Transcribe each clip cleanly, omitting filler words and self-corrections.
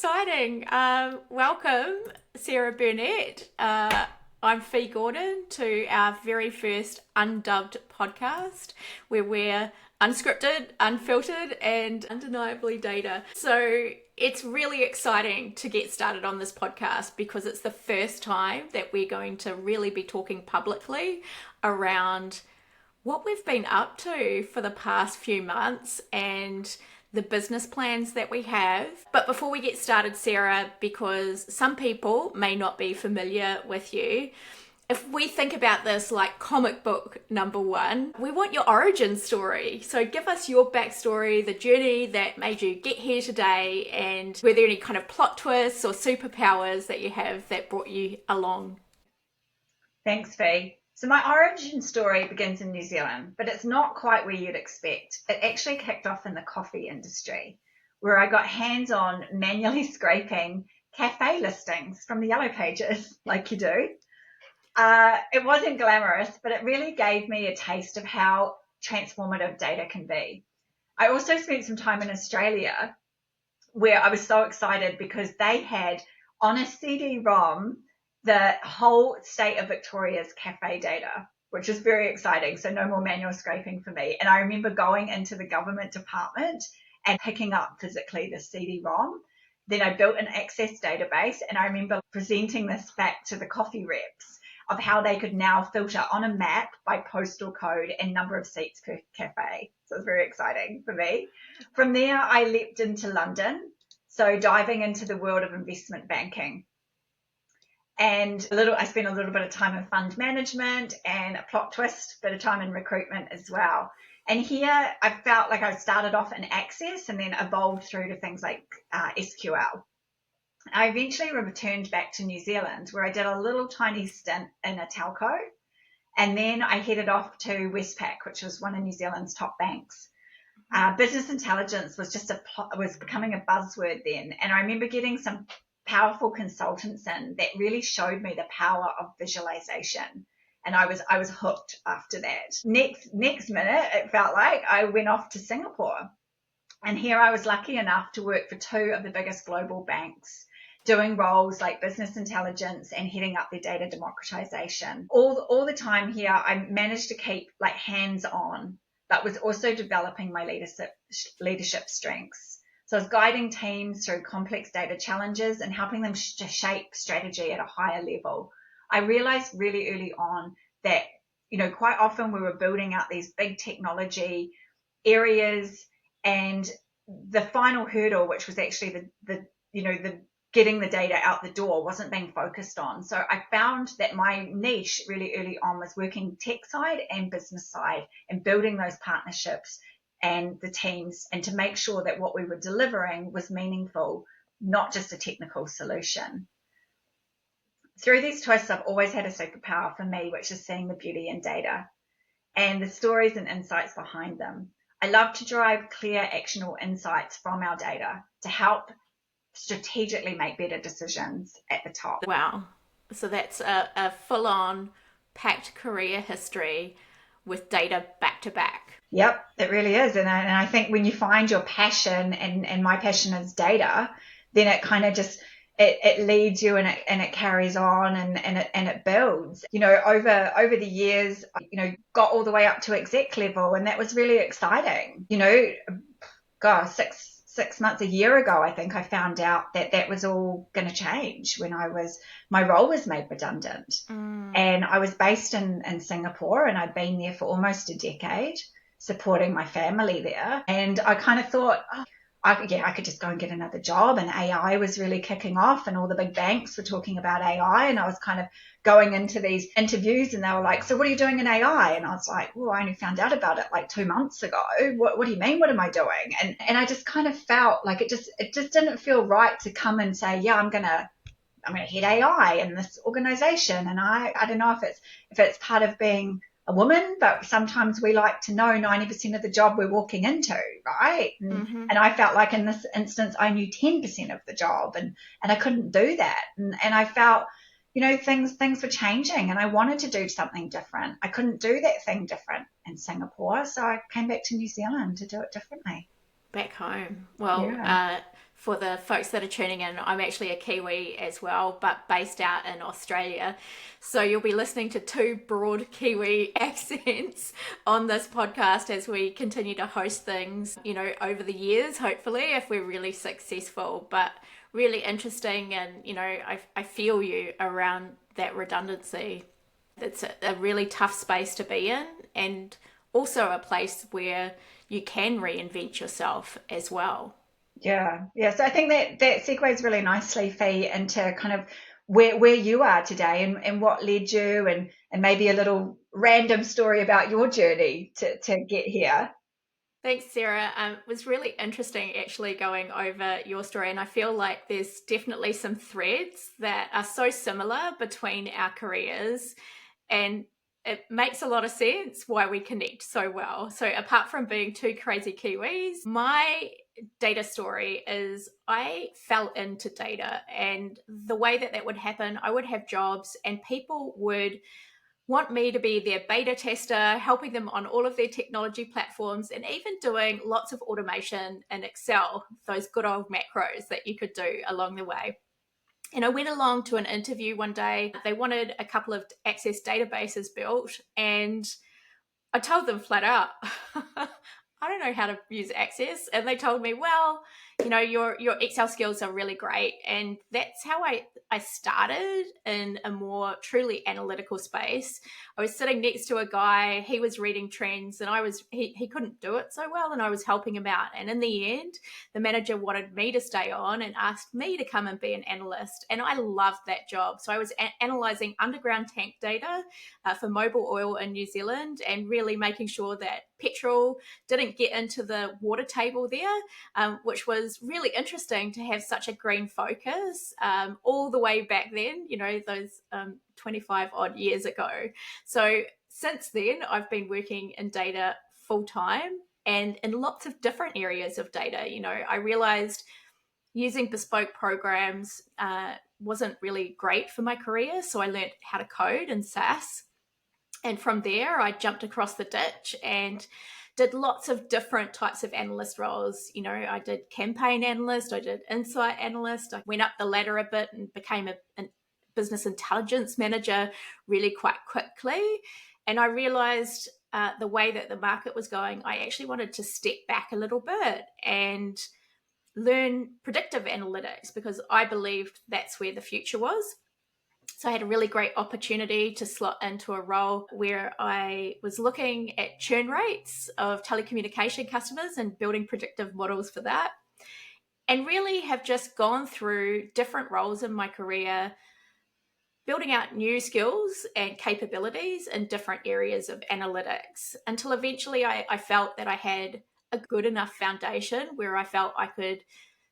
exciting. Welcome, Sarah Burnett. I'm Fee Gordon to our very first unDUBBED podcast where we're unscripted, unfiltered, and undeniably data. So it's really exciting to get started on this podcast because it's the first time that we're going to really be talking publicly around what we've been up to for the past few months and the business plans that we have. But before we get started, Sarah, because some people may not be familiar with you, if we think about this like comic book number one, we want your origin story. So give us your backstory, the journey that made you get here today, and were there any kind of plot twists or superpowers that you have that brought you along? Thanks, Fee. So my origin story begins in New Zealand, but it's not quite where you'd expect. It actually kicked off in the coffee industry, where I got hands-on manually scraping cafe listings from the yellow pages, like you do. It wasn't glamorous, but it really gave me a taste of how transformative data can be. I also spent some time in Australia, where I was so excited because they had on a CD-ROM the whole state of Victoria's cafe data, which is very exciting. So no more manual scraping for me. And I remember going into the government department and picking up physically the CD-ROM. Then I built an access database, and I remember presenting this back to the coffee reps of how they could now filter on a map by postal code and number of seats per cafe. So it was very exciting for me. From there, I leapt into London, so diving into the world of investment banking. And I spent a little bit of time in fund management and a plot twist, bit of time in recruitment as well. And here I felt like I started off in Access and then evolved through to things like SQL. I eventually returned back to New Zealand, where I did a little tiny stint in a telco. And then I headed off to Westpac, which was one of New Zealand's top banks. Business intelligence was was becoming a buzzword then. And I remember getting some powerful consultants in that really showed me the power of visualization, and I was hooked after that. Next minute, it felt like I went off to Singapore, and here I was lucky enough to work for two of the biggest global banks, doing roles like business intelligence and heading up their data democratization. All the time here, I managed to keep like hands-on, but was also developing my leadership strengths. So I was guiding teams through complex data challenges and helping them to shape strategy at a higher level. I realized really early on that, quite often we were building out these big technology areas, and the final hurdle, which was actually the getting the data out the door, wasn't being focused on. So I found that my niche really early on was working tech side and business side and building those partnerships and the teams, and to make sure that what we were delivering was meaningful, not just a technical solution. Through these twists, I've always had a superpower for me, which is seeing the beauty in data and the stories and insights behind them. I love to drive clear, actionable insights from our data to help strategically make better decisions at the top. Wow. So that's a full-on packed career history with data back to back. Yep, it really is. And I think when you find your passion, and my passion is data, then it kind of just, it leads you, and it carries on, and it builds. Over the years, got all the way up to exec level, and that was really exciting. Gosh, six months, a year ago, I think I found out that was all going to change when my role was made redundant. And I was based in Singapore, and I'd been there for almost a decade, supporting my family there. And I kind of thought, I could just go and get another job. And AI was really kicking off, and all the big banks were talking about AI. And I was kind of going into these interviews, and they were like, so what are you doing in AI? And I was like, well, I only found out about it like 2 months ago. What do you mean? What am I doing? And I just kind of felt like it just didn't feel right to come and say, yeah, I'm going to head AI in this organization. And I don't know if it's part of being a woman, but sometimes we like to know 90% of the job we're walking into, right? And I felt like in this instance, I knew 10% of the job, and I couldn't do that. And I felt, things were changing, and I wanted to do something different. I couldn't do that thing different in Singapore, so I came back to New Zealand to do it differently. Back home. Well, yeah. For the folks that are tuning in, I'm actually a Kiwi as well, but based out in Australia. So you'll be listening to two broad Kiwi accents on this podcast as we continue to host things, over the years, hopefully, if we're really successful. But really interesting, and, I feel you around that redundancy. It's a really tough space to be in, and also a place where you can reinvent yourself as well. Yeah. Yeah. So I think that segues really nicely, Fee, into kind of where you are today and what led you, and maybe a little random story about your journey to get here. Thanks, Sarah. It was really interesting actually going over your story, and I feel like there's definitely some threads that are so similar between our careers, and it makes a lot of sense why we connect so well. So apart from being two crazy Kiwis, my data story is I fell into data, and the way that would happen, I would have jobs and people would want me to be their beta tester, helping them on all of their technology platforms, and even doing lots of automation in Excel, those good old macros that you could do along the way. And I went along to an interview one day. They wanted a couple of Access databases built, and I told them flat out, I don't know how to use Access. And they told me, well, your Excel skills are really great. And that's how I started in a more truly analytical space. I was sitting next to a guy, he was reading trends, and he couldn't do it so well, and I was helping him out. And in the end, the manager wanted me to stay on and asked me to come and be an analyst. And I loved that job. So I was analyzing underground tank data for Mobil Oil in New Zealand, and really making sure that petrol didn't get into the water table there, which was really interesting to have such a green focus all the way back then, those 25 odd years ago. So since then, I've been working in data full time and in lots of different areas of data. I realized using bespoke programs wasn't really great for my career. So I learned how to code in SAS. And from there, I jumped across the ditch and did lots of different types of analyst roles. I did campaign analyst, I did insight analyst. I went up the ladder a bit and became a business intelligence manager really quite quickly. And I realized the way that the market was going, I actually wanted to step back a little bit and learn predictive analytics, because I believed that's where the future was. So I had a really great opportunity to slot into a role where I was looking at churn rates of telecommunication customers and building predictive models for that. And really have just gone through different roles in my career, building out new skills and capabilities in different areas of analytics, until eventually I felt that I had a good enough foundation where I felt I could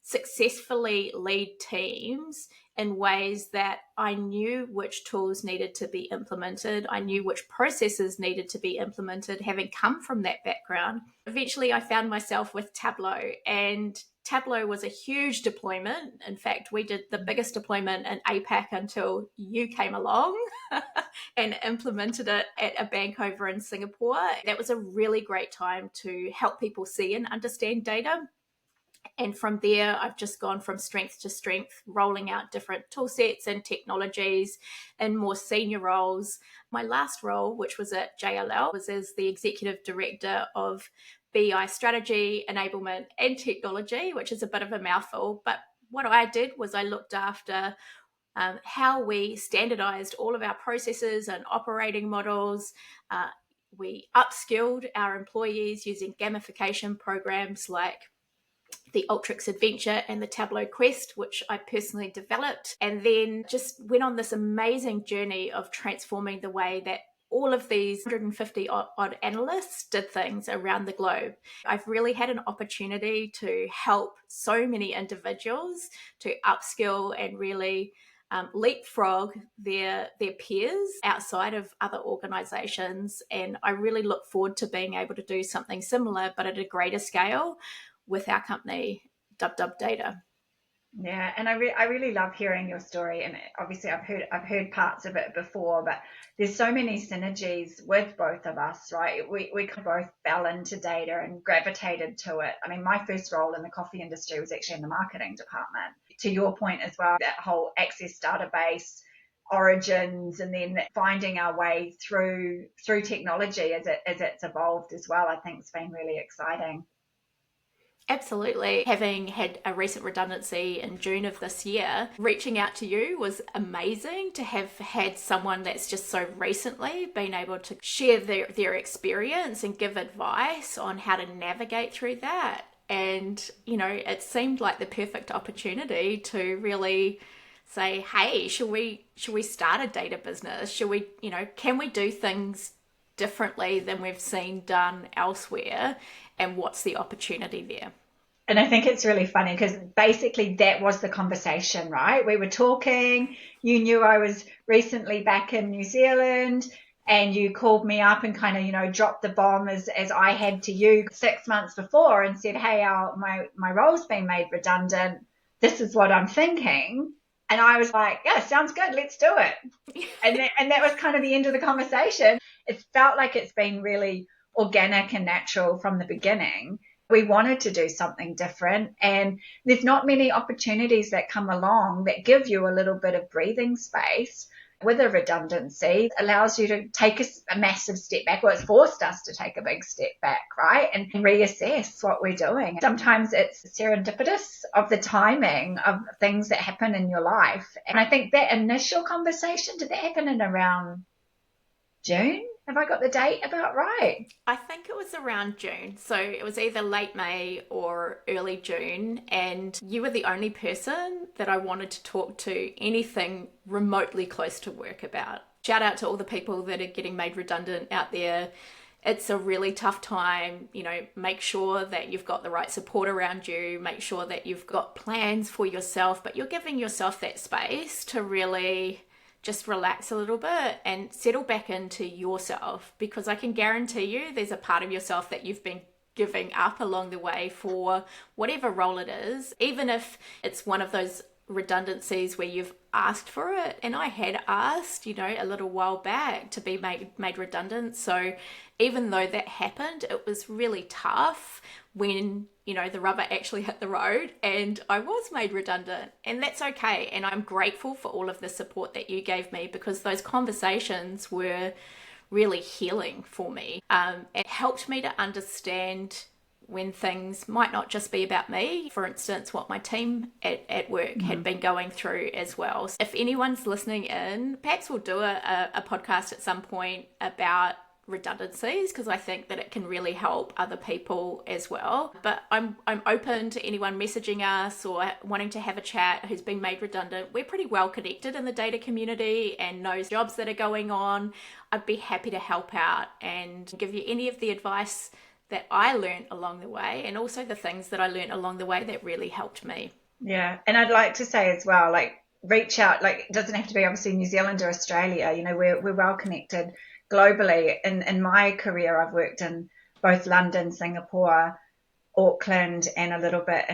successfully lead teams in ways that I knew which tools needed to be implemented. I knew which processes needed to be implemented, having come from that background. Eventually, I found myself with Tableau, and Tableau was a huge deployment. In fact, we did the biggest deployment in APAC until you came along and implemented it at a bank over in Singapore. That was a really great time to help people see and understand data. And from there, I've just gone from strength to strength, rolling out different tool sets and technologies in more senior roles. My last role, which was at JLL, was as the executive director of BI strategy, enablement, and technology, which is a bit of a mouthful. But what I did was I looked after how we standardized all of our processes and operating models. We upskilled our employees using gamification programs like the Ultrix Adventure and the Tableau Quest, which I personally developed, and then just went on this amazing journey of transforming the way that all of these 150 odd analysts did things around the globe. I've really had an opportunity to help so many individuals to upskill and really leapfrog their peers outside of other organizations. And I really look forward to being able to do something similar, but at a greater scale with our company, DubDub Data. Yeah, and I really love hearing your story, and obviously I've heard parts of it before, but there's so many synergies with both of us, right? We kind of both fell into data and gravitated to it. I mean, my first role in the coffee industry was actually in the marketing department. To your point as well, that whole access database origins, and then finding our way through technology as it's evolved as well, I think has been really exciting. Absolutely. Having had a recent redundancy in June of this year, reaching out to you was amazing. To have had someone that's just so recently been able to share their experience and give advice on how to navigate through that. And, it seemed like the perfect opportunity to really say, hey, should we start a data business? Should we, can we do things differently than we've seen done elsewhere, and what's the opportunity there? And I think it's really funny because basically that was the conversation, right? We were talking, you knew I was recently back in New Zealand, and you called me up and kind of, dropped the bomb as I had to you 6 months before, and said, hey, my role's been made redundant. This is what I'm thinking. And I was like, yeah, sounds good. Let's do it. And that was kind of the end of the conversation. It felt like it's been really organic and natural from the beginning. We wanted to do something different, and there's not many opportunities that come along that give you a little bit of breathing space. With a redundancy, it allows you to take a massive step back. Well, it's forced us to take a big step back, right? And reassess what we're doing. Sometimes it's serendipitous of the timing of things that happen in your life. And I think that initial conversation, did that happen in around June? Have I got the date about right? I think it was around June. So it was either late May or early June. And you were the only person that I wanted to talk to anything remotely close to work about. Shout out to all the people that are getting made redundant out there. It's a really tough time. Make sure that you've got the right support around you. Make sure that you've got plans for yourself, but you're giving yourself that space to really just relax a little bit and settle back into yourself, because I can guarantee you there's a part of yourself that you've been giving up along the way for whatever role it is, even if it's one of those redundancies where you've asked for it. And I had asked, a little while back to be made redundant. So even though that happened, it was really tough when, the rubber actually hit the road and I was made redundant. And that's okay. And I'm grateful for all of the support that you gave me, because those conversations were really healing for me. It helped me to understand when things might not just be about me. For instance, what my team at work had been going through as well. So if anyone's listening in, perhaps we'll do a podcast at some point about redundancies, because I think that it can really help other people as well. But I'm open to anyone messaging us or wanting to have a chat who's been made redundant. We're pretty well connected in the data community and knows jobs that are going on. I'd be happy to help out and give you any of the advice that I learned along the way, and also the things that I learned along the way that really helped me. Yeah, and I'd like to say as well, reach out. It doesn't have to be obviously New Zealand or Australia. We're well connected globally. In my career, I've worked in both London, Singapore, Auckland, and a little bit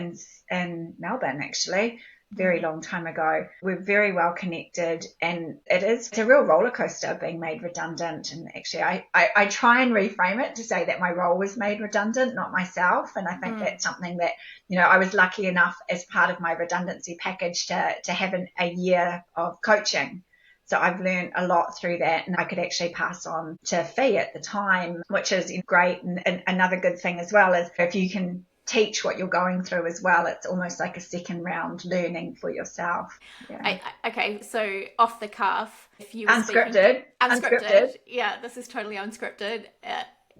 in Melbourne, actually. Very long time ago. We're very well connected, and it's a real roller coaster being made redundant. And actually I try and reframe it to say that my role was made redundant, not myself. And I think that's something that, I was lucky enough as part of my redundancy package to have a year of coaching. So I've learned a lot through that, and I could actually pass on to Fee at the time, which is great. And another good thing as well is if you can teach what you're going through as well, it's almost like a second round learning for yourself. Yeah. Okay, so off the cuff, if you were unscripted, yeah, this is totally unscripted.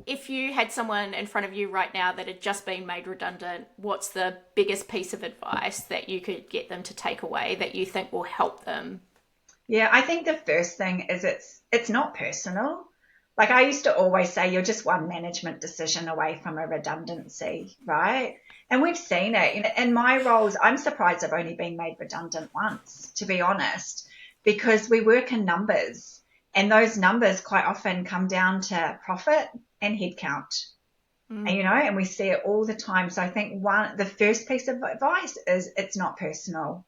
If you had someone in front of you right now that had just been made redundant, what's the biggest piece of advice that you could get them to take away that you think will help them? Yeah, I think the first thing is it's not personal. Like I used to always say, you're just one management decision away from a redundancy, right? And we've seen it. In my roles, I'm surprised I've only been made redundant once, to be honest, because we work in numbers, and those numbers quite often come down to profit and headcount. And, and we see it all the time. So I think the first piece of advice is it's not personal.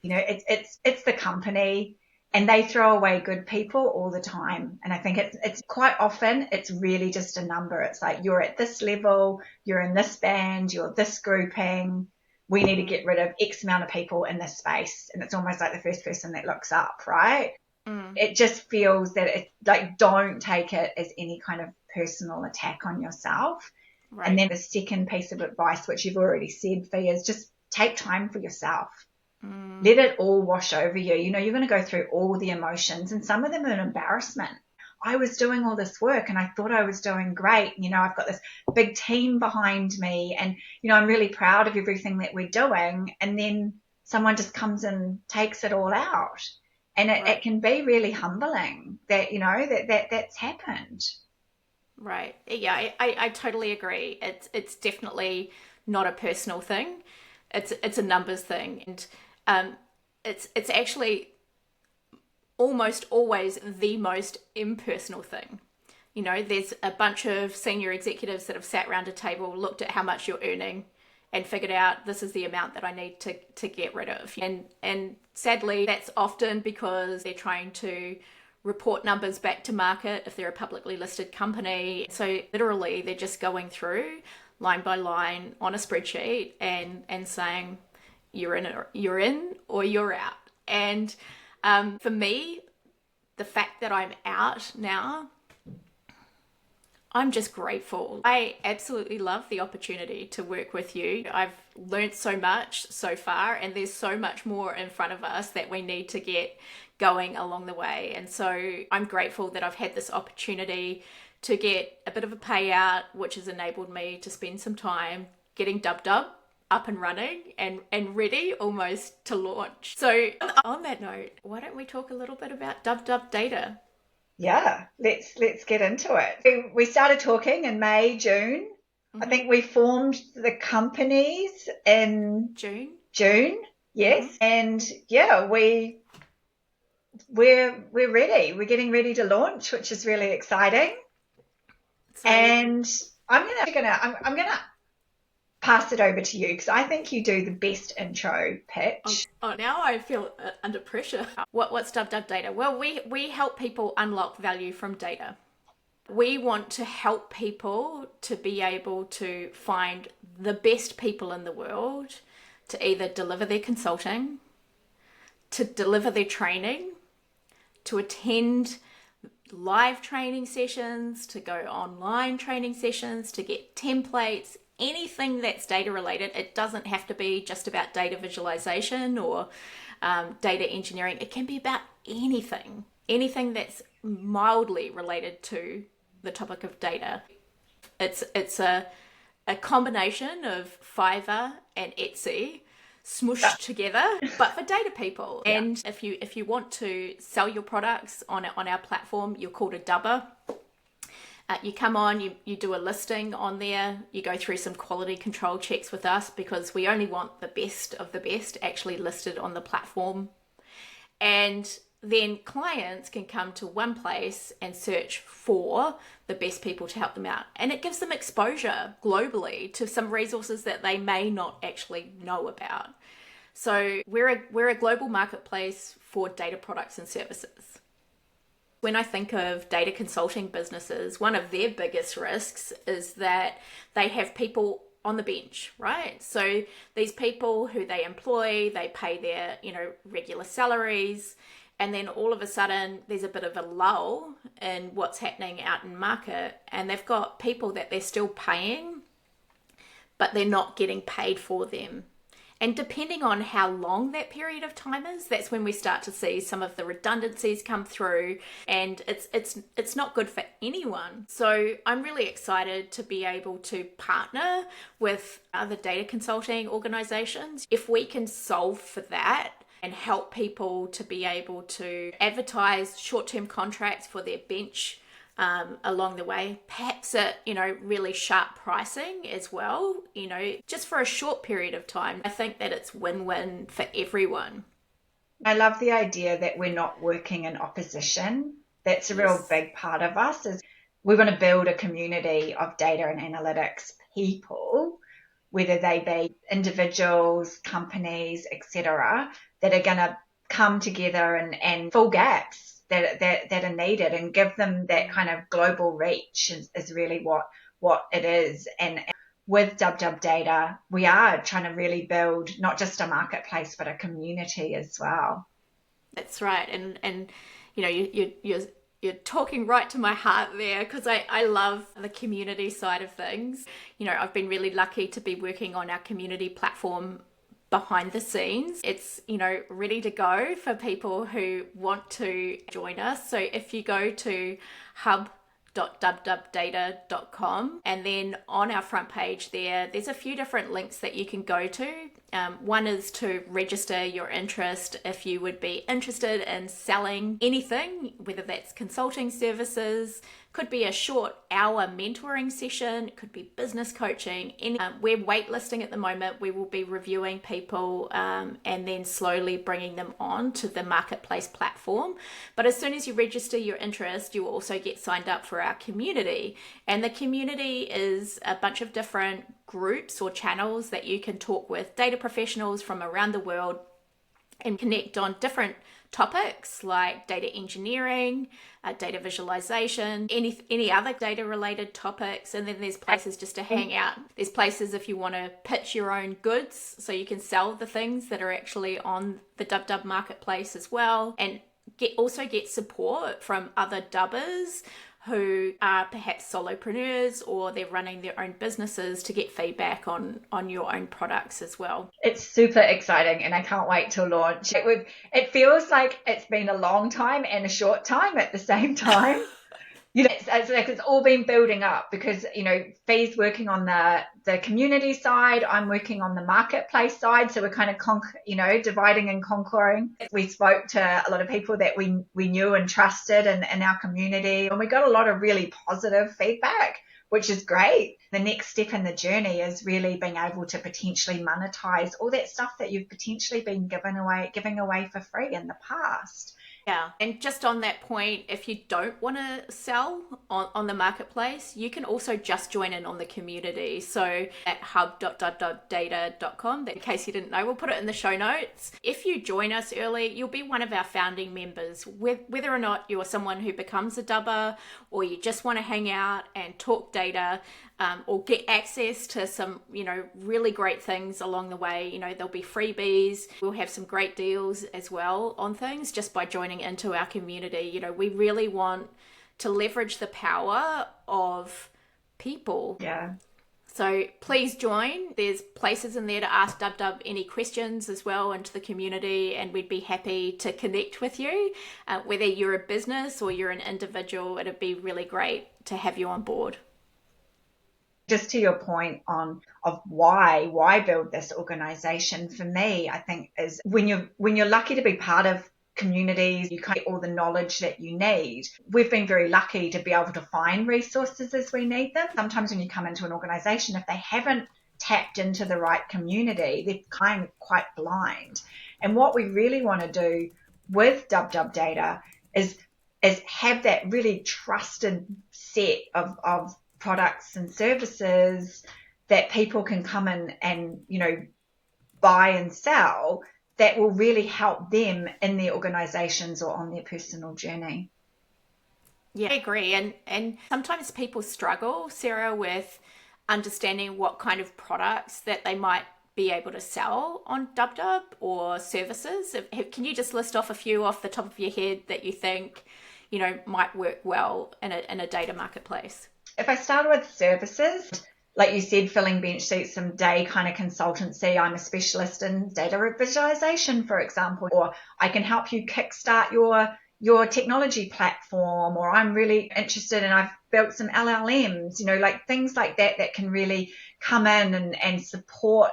It's the company, and they throw away good people all the time. And I think it's quite often it's really just a number. It's like, you're at this level, you're in this band, you're this grouping. We need to get rid of X amount of people in this space. And it's almost like the first person that looks up, right? It just feels that it, like, don't take it as any kind of personal attack on yourself. Right. And then the second piece of advice, which you've already said, Fee, is just take time for yourself. Let it all wash over you. You're going to go through all the emotions, and some of them are an embarrassment. I was doing all this work and I thought I was doing great. I've got this big team behind me, and, I'm really proud of everything that we're doing. And then someone just comes and takes it all out. And it can be really humbling that, that's happened. Right. Yeah, I totally agree. It's definitely not a personal thing. It's a numbers thing. And it's actually almost always the most impersonal thing. There's a bunch of senior executives that have sat around a table, looked at how much you're earning, and figured out this is the amount that I need to get rid of. And sadly, that's often because they're trying to report numbers back to market if they're a publicly listed company. So literally, they're just going through line by line on a spreadsheet and saying, you're in or you're out. And for me, the fact that I'm out now, I'm just grateful. I absolutely love the opportunity to work with you. I've learned so much so far, and there's so much more in front of us that we need to get going along the way. And so I'm grateful that I've had this opportunity to get a bit of a payout, which has enabled me to spend some time getting DubDub up and running and ready almost to launch. So on that note, why don't we talk a little bit about DubDub data? Yeah, let's get into it. We started talking in May, June. I think we formed the companies in June. Yes. And yeah, we're ready. We're getting ready to launch, which is really exciting. And I'm gonna pass it over to you because I think you do the best intro pitch. Oh, now I feel under pressure. What's DubDub data? Well, we help people unlock value from data. We want to help people to be able to find the best people in the world to either deliver their consulting, to deliver their training, to attend live training sessions, to go online training sessions, to get templates, anything that's data related. It doesn't have to be just about data visualization or data engineering. It can be about anything that's mildly related to the topic of data. It's a combination of Fiverr and Etsy smushed together, but for data people. Yeah. And if you want to sell your products on our platform, you're called a dubber. You come on, you do a listing on there, you go through some quality control checks with us because we only want the best of the best actually listed on the platform. And then clients can come to one place and search for the best people to help them out. And it gives them exposure globally to some resources that they may not actually know about. So we're a global marketplace for data products and services. When I think of data consulting businesses, one of their biggest risks is that they have people on the bench, right? So these people who they employ, they pay their, regular salaries, and then all of a sudden there's a bit of a lull in what's happening out in market, and they've got people that they're still paying, but they're not getting paid for them. And depending on how long that period of time is, that's when we start to see some of the redundancies come through, and it's not good for anyone. So I'm really excited to be able to partner with other data consulting organizations. If we can solve for that and help people to be able to advertise short-term contracts for their bench along the way, perhaps at, really sharp pricing as well, just for a short period of time. I think that it's win-win for everyone. I love the idea that we're not working in opposition. That's a real big part of us, is We want to build a community of data and analytics people, whether they be individuals, companies, etc., that are going to come together and fill gaps that are needed and give them that kind of global reach is really what it is. And with DubDub data, we are trying to really build not just a marketplace, but a community as well. That's right. And you know, you're talking right to my heart there, because I love the community side of things. You know, I've been really lucky to be working on our community platform behind the scenes. It's, you know, ready to go for people who want to join us. So if you go to hub.dubdubdata.com, and then on our front page there's a few different links that you can go to. One is to register your interest if you would be interested in selling anything, whether that's consulting services, could be a short hour mentoring session, it could be business coaching. We're waitlisting at the moment. We will be reviewing people and then slowly bringing them on to the marketplace platform. But as soon as you register your interest, you will also get signed up for our community. And the community is a bunch of different groups or channels that you can talk with data professionals from around the world and connect on different topics like data engineering, data visualization, any other data related topics. And then there's places just to hang out. There's places if you want to pitch your own goods, so you can sell the things that are actually on the DubDub marketplace as well, and also get support from other dubbers who are perhaps solopreneurs or they're running their own businesses, to get feedback on your own products as well. It's super exciting and I can't wait to launch. It feels like it's been a long time and a short time at the same time. You know, it's all been building up because, you know, Fee's working on the community side, I'm working on the marketplace side. So we're kind of, dividing and conquering. We spoke to a lot of people that we knew and trusted in our community, and we got a lot of really positive feedback, which is great. The next step in the journey is really being able to potentially monetize all that stuff that you've potentially been giving away for free in the past. Yeah. And just on that point, if you don't want to sell on the marketplace, you can also just join in on the community. So at hub.dubdubdata.com, in case you didn't know, we'll put it in the show notes. If you join us early, you'll be one of our founding members. Whether or not you're someone who becomes a dubber, or you just want to hang out and talk data, or get access to some, really great things along the way. There'll be freebies. We'll have some great deals as well on things just by joining into our community. We really want to leverage the power of people. Yeah. So please join. There's places in there to ask DubDub any questions as well into the community, and we'd be happy to connect with you. Whether you're a business or you're an individual, it'd be really great to have you on board. Just to your point of why build this organization, for me, I think is when you're lucky to be part of communities, you get all the knowledge that you need. We've been very lucky to be able to find resources as we need them. Sometimes when you come into an organization, if they haven't tapped into the right community, they're kind of quite blind. And what we really want to do with DubDub data is have that really trusted set of products and services that people can come in and, buy and sell, that will really help them in their organizations or on their personal journey. Yeah, I agree. And sometimes people struggle, Sarah, with understanding what kind of products that they might be able to sell on DubDub or services. Can you just list off a few off the top of your head that you think, might work well in a data marketplace? If I start with services, like you said, filling bench seats, some day kind of consultancy. I'm a specialist in data visualization, for example, or I can help you kickstart your technology platform, or I'm really interested and I've built some LLMs, like things like that can really come in and support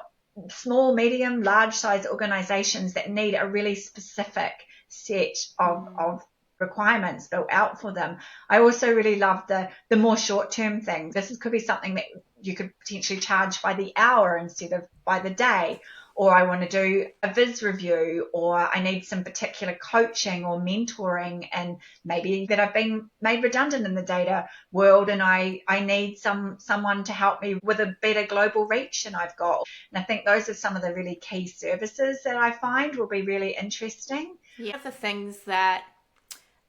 small, medium, large size organizations that need a really specific set of requirements built out for them. I also really love the more short-term things. This could be something that you could potentially charge by the hour instead of by the day, or I want to do a viz review, or I need some particular coaching or mentoring, and maybe that I've been made redundant in the data world and I need someone to help me with a better global reach than I've got. And I think those are some of the really key services that I find will be really interesting. Yeah, one of the things that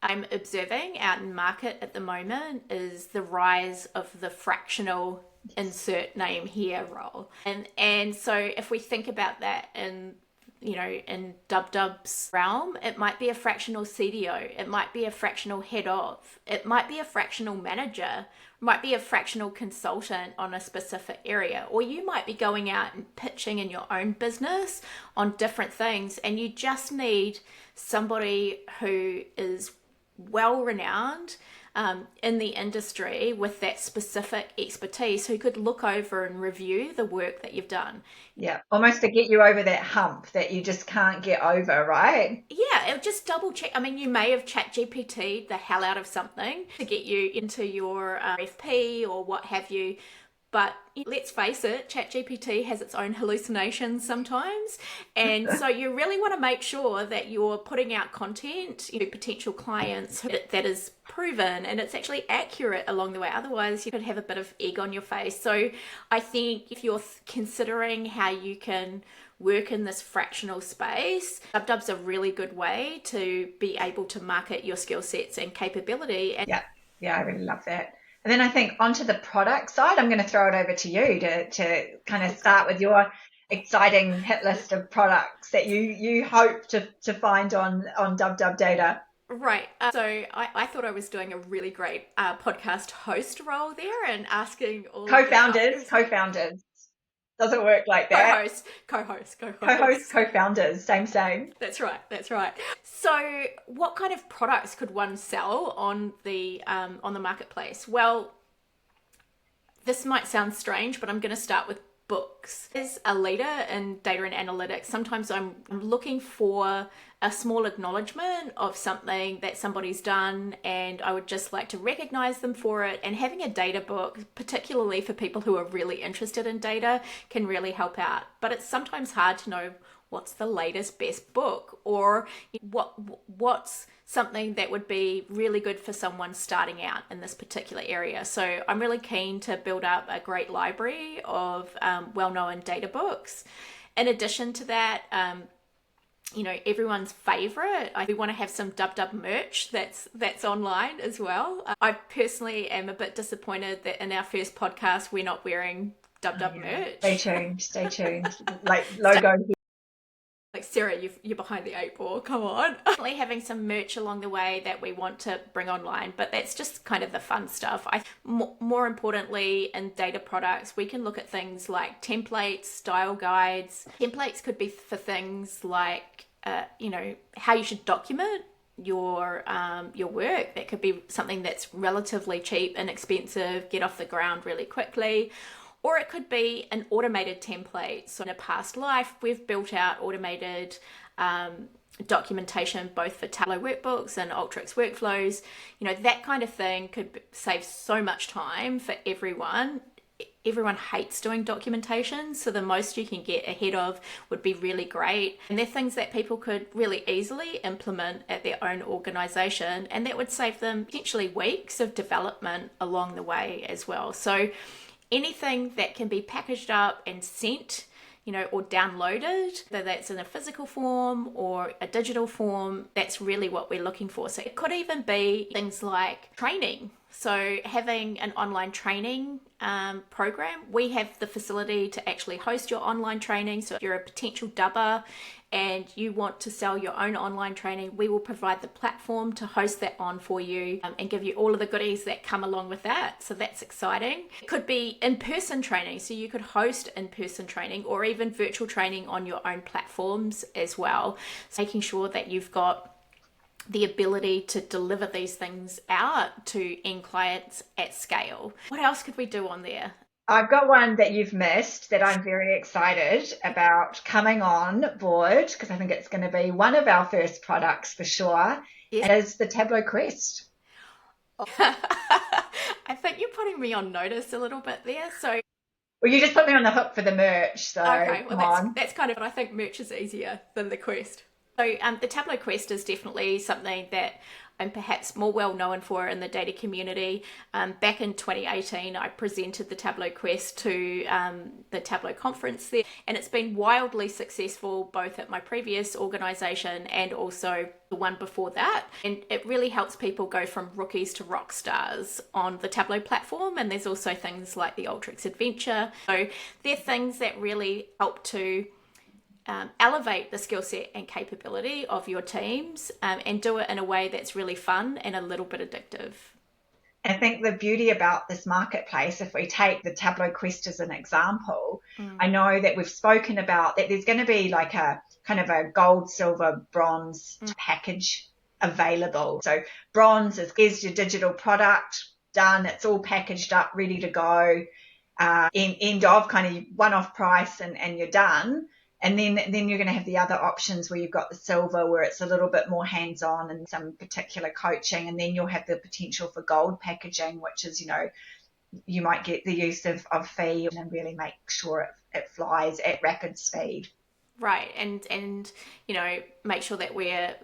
I'm observing out in market at the moment is the rise of the fractional insert name here role. And so if we think about that in DubDub's realm, it might be a fractional CDO, it might be a fractional head of, it might be a fractional manager, it might be a fractional consultant on a specific area, or you might be going out and pitching in your own business on different things, and you just need somebody who is well renowned in the industry with that specific expertise who could look over and review the work that you've done. Yeah, almost to get you over that hump that you just can't get over, right? Yeah, it'll just double check. I mean, you may have chat GPT'd the hell out of something to get you into your FP or what have you. But let's face it, ChatGPT has its own hallucinations sometimes. And so you really want to make sure that you're putting out content to potential clients that is proven and it's actually accurate along the way. Otherwise, you could have a bit of egg on your face. So I think if you're considering how you can work in this fractional space, DubDub's a really good way to be able to market your skill sets and capability. Yeah, I really love that. And then I think onto the product side, I'm going to throw it over to you to kind of start with your exciting hit list of products that you hope to find on DubDub data. Right. So I thought I was doing a really great podcast host role there and asking all co-founders. Doesn't work like that. Co-host, co-founders, same. That's right. So what kind of products could one sell on the marketplace? Well, this might sound strange, but I'm going to start with books. As a leader in data and analytics, sometimes I'm looking for a small acknowledgement of something that somebody's done, and I would just like to recognize them for it. And having a data book, particularly for people who are really interested in data, can really help out. But it's sometimes hard to know what's the latest best book, or what's something that would be really good for someone starting out in this particular area. So I'm really keen to build up a great library of well-known data books. In addition to that, everyone's favorite, we want to have some DubDub merch that's online as well. I personally am a bit disappointed that in our first podcast we're not wearing DubDub merch. Stay tuned. Like logo. Like, Sarah, you're behind the eight ball. Come on. Definitely having some merch along the way that we want to bring online, but that's just kind of the fun stuff. More importantly, in data products, we can look at things like templates, style guides. Templates could be for things like, how you should document your work. That could be something that's relatively cheap, inexpensive, get off the ground really quickly. Or it could be an automated template. So in a past life, we've built out automated documentation both for Tableau workbooks and Alteryx workflows. That kind of thing could save so much time for everyone. Everyone hates doing documentation, so the most you can get ahead of would be really great. And they're things that people could really easily implement at their own organization, and that would save them potentially weeks of development along the way as well. So anything that can be packaged up and sent, or downloaded, whether that's in a physical form or a digital form, that's really what we're looking for. So it could even be things like training. So having an online training program, we have the facility to actually host your online training. So if you're a potential dubber and you want to sell your own online training, we will provide the platform to host that on for you and give you all of the goodies that come along with that. So that's exciting. It could be in-person training. So you could host in-person training or even virtual training on your own platforms as well. So making sure that you've got the ability to deliver these things out to end clients at scale. What else could we do on there? I've got one that you've missed that I'm very excited about coming on board, because I think it's going to be one of our first products for sure. Yes. It is the Tableau Quest. I think you're putting me on notice a little bit there. So Well, you just put me on the hook for the merch, so Okay, well come on. that's kind of, I think merch is easier than the quest. So the Tableau Quest is definitely something that I'm perhaps more well known for in the data community. Back in 2018, I presented the Tableau Quest to the Tableau conference there, and it's been wildly successful both at my previous organisation and also the one before that. And it really helps people go from rookies to rock stars on the Tableau platform. And there's also things like the Ultrix Adventure. So they're things that really help to elevate the skill set and capability of your teams, and do it in a way that's really fun and a little bit addictive. I think the beauty about this marketplace, if we take the Tableau Quest as an example, I know that we've spoken about that there's going to be like a kind of a gold, silver, bronze package available. So bronze is your digital product done. It's all packaged up, ready to go. End of kind of one-off price and you're done. And then you're going to have the other options where you've got the silver, where it's a little bit more hands-on and some particular coaching. And then you'll have the potential for gold packaging, which is, you might get the use of fee and really make sure it flies at rapid speed. Right. And make sure that we're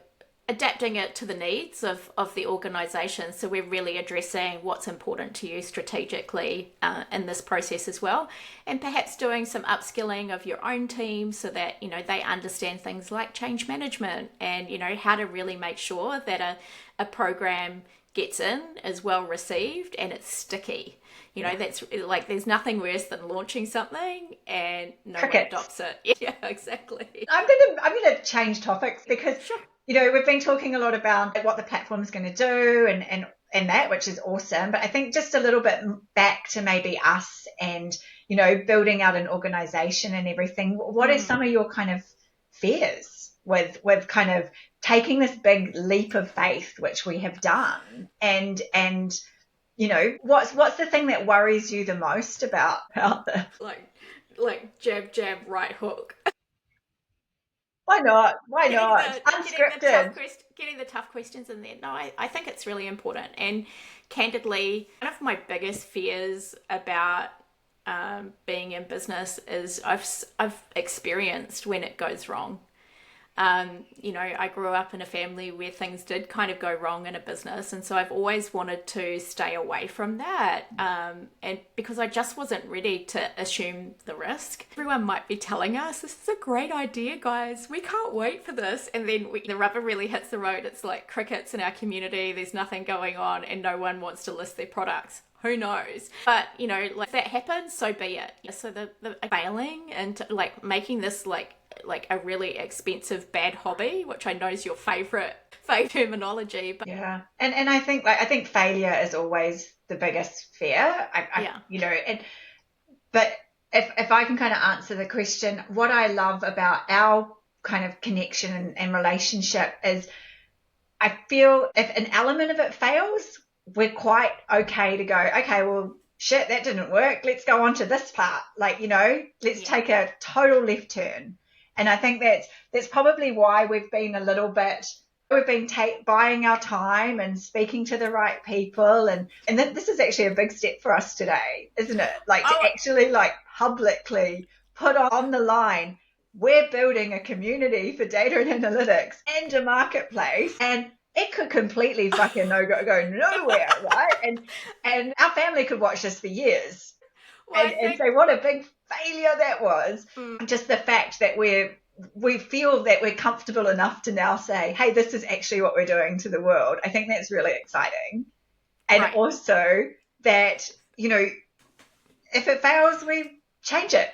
adapting it to the needs of the organisation. So we're really addressing what's important to you strategically in this process as well. And perhaps doing some upskilling of your own team so that, they understand things like change management and, how to really make sure that a program gets in, is well received and it's sticky. That's like, there's nothing worse than launching something and no one adopts it. Yeah, exactly. I'm gonna change topics because sure. We've been talking a lot about what the platform is going to do and that, which is awesome. But I think just a little bit back to maybe us and, building out an organization and everything. What are some of your kind of fears with kind of taking this big leap of faith, which we have done? And what's the thing that worries you the most about this? Like jab, jab, right hook. Why not? Unscripted. Getting the tough questions in there. No, I think it's really important. And candidly, one of my biggest fears about being in business is I've experienced when it goes wrong. I grew up in a family where things did kind of go wrong in a business. And so I've always wanted to stay away from that. And because I just wasn't ready to assume the risk. Everyone might be telling us, this is a great idea, guys. We can't wait for this. And then the rubber really hits the road. It's like crickets in our community. There's nothing going on and no one wants to list their products. Who knows? But, if that happens, so be it. So the failing and making this like a really expensive bad hobby, which I know is your favorite terminology. But yeah, and I think failure is always the biggest fear. But if I can kind of answer the question, what I love about our kind of connection and relationship is I feel if an element of it fails, we're quite okay to go, okay, well, shit, that didn't work. Let's go on to this part. Let's take a total left turn. And I think that's probably why we've been buying our time and speaking to the right people. And this is actually a big step for us today, isn't it? To actually publicly put on the line, we're building a community for data and analytics and a marketplace. And it could completely fucking go nowhere, right? And our family could watch this for years and say what a big failure that was. Just the fact that we feel that we're comfortable enough to now say, hey, this is actually what we're doing to the world. I think that's really exciting. And also that, if it fails, we change it.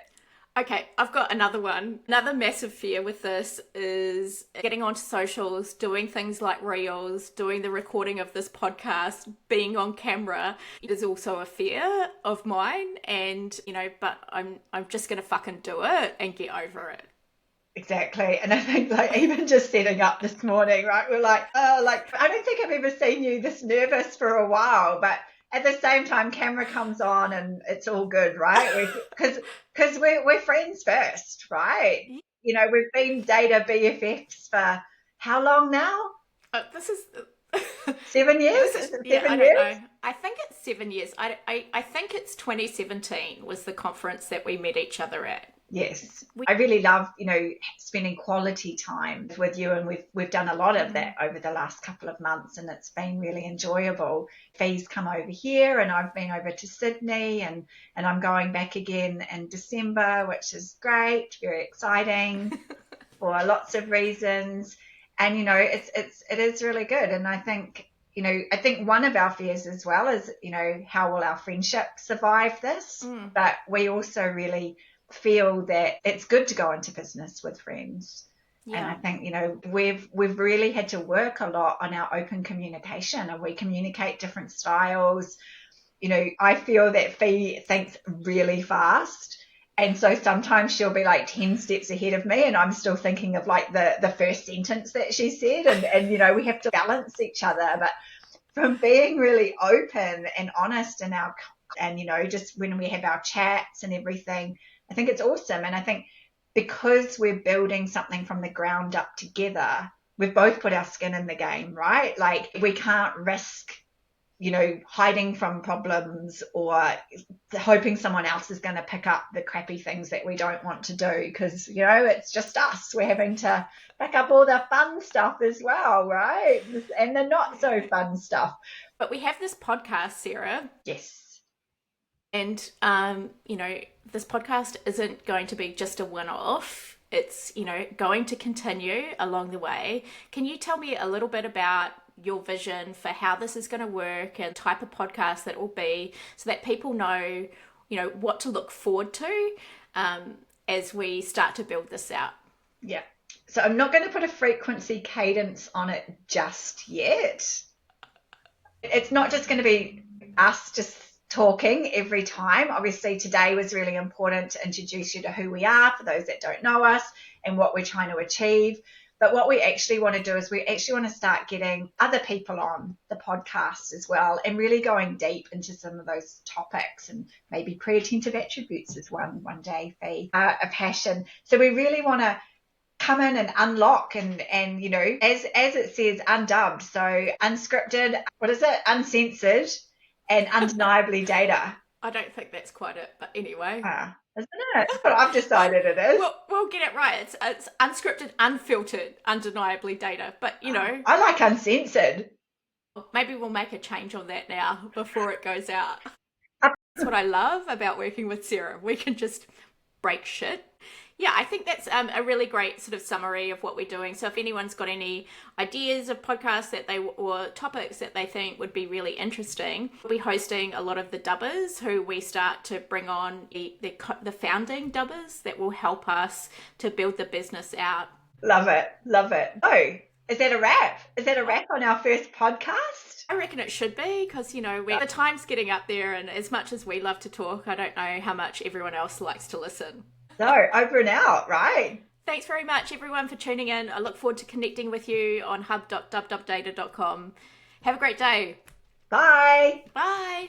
Okay, I've got another one. Another massive fear with this is getting onto socials, doing things like reels, doing the recording of this podcast, being on camera. It is also a fear of mine, and but I'm just gonna fucking do it and get over it. Exactly. And I think even just setting up this morning, right? We're I don't think I've ever seen you this nervous for a while, but at the same time, camera comes on and it's all good, right? Because we're friends first, right? We've been data BFFs for how long now? This is 7 years? This Is is, it yeah, I 7 don't years? know. I think it's 7 years. I think it's 2017 was the conference that we met each other at. Yes. I really love, spending quality time with you, and we've done a lot of that over the last couple of months, and it's been really enjoyable. Fee's come over here and I've been over to Sydney, and I'm going back again in December, which is great, very exciting for lots of reasons. And it is really good. And I think one of our fears as well is, how will our friendship survive this? But we also really feel that it's good to go into business with friends. Yeah. And I think, we've really had to work a lot on our open communication, and we communicate different styles. I feel that Fee thinks really fast. And so sometimes she'll be like 10 steps ahead of me, and I'm still thinking of like the first sentence that she said. And we have to balance each other. But from being really open and honest just when we have our chats and everything, I think it's awesome. And I think because we're building something from the ground up together, we've both put our skin in the game, right? Like we can't risk, hiding from problems or hoping someone else is going to pick up the crappy things that we don't want to do, because, it's just us. We're having to pick up all the fun stuff as well, right? And the not so fun stuff. But we have this podcast, Sarah. Yes. And, this podcast isn't going to be just a one-off. It's, going to continue along the way. Can you tell me a little bit about your vision for how this is going to work and type of podcast that will be, so that people know, what to look forward to as we start to build this out? Yeah. So I'm not going to put a frequency cadence on it just yet. It's not just going to be us just talking every time. Obviously, today was really important to introduce you to who we are for those that don't know us and what we're trying to achieve. But what we actually want to do is we actually want to start getting other people on the podcast as well, and really going deep into some of those topics, and maybe pre-attentive attributes is one day, Fee, a passion. So we really want to come in and unlock and as it says, undubbed. So unscripted, uncensored, and undeniably data. I don't think that's quite it, but anyway. Isn't it? That's what I've decided it is. We'll get it right. It's unscripted, unfiltered, undeniably data. But, I like uncensored. Maybe we'll make a change on that now before it goes out. That's what I love about working with Sarah. We can just break shit. Yeah, I think that's a really great sort of summary of what we're doing. So if anyone's got any ideas of podcasts or topics that they think would be really interesting, we'll be hosting a lot of the dubbers who we start to bring on, the founding dubbers that will help us to build the business out. Love it. Love it. Oh, is that a wrap? Is that a wrap on our first podcast? I reckon it should be, because, the time's getting up there, and as much as we love to talk, I don't know how much everyone else likes to listen. So, over and out, right? Thanks very much, everyone, for tuning in. I look forward to connecting with you on hub.dubdubdata.com. Have a great day. Bye. Bye.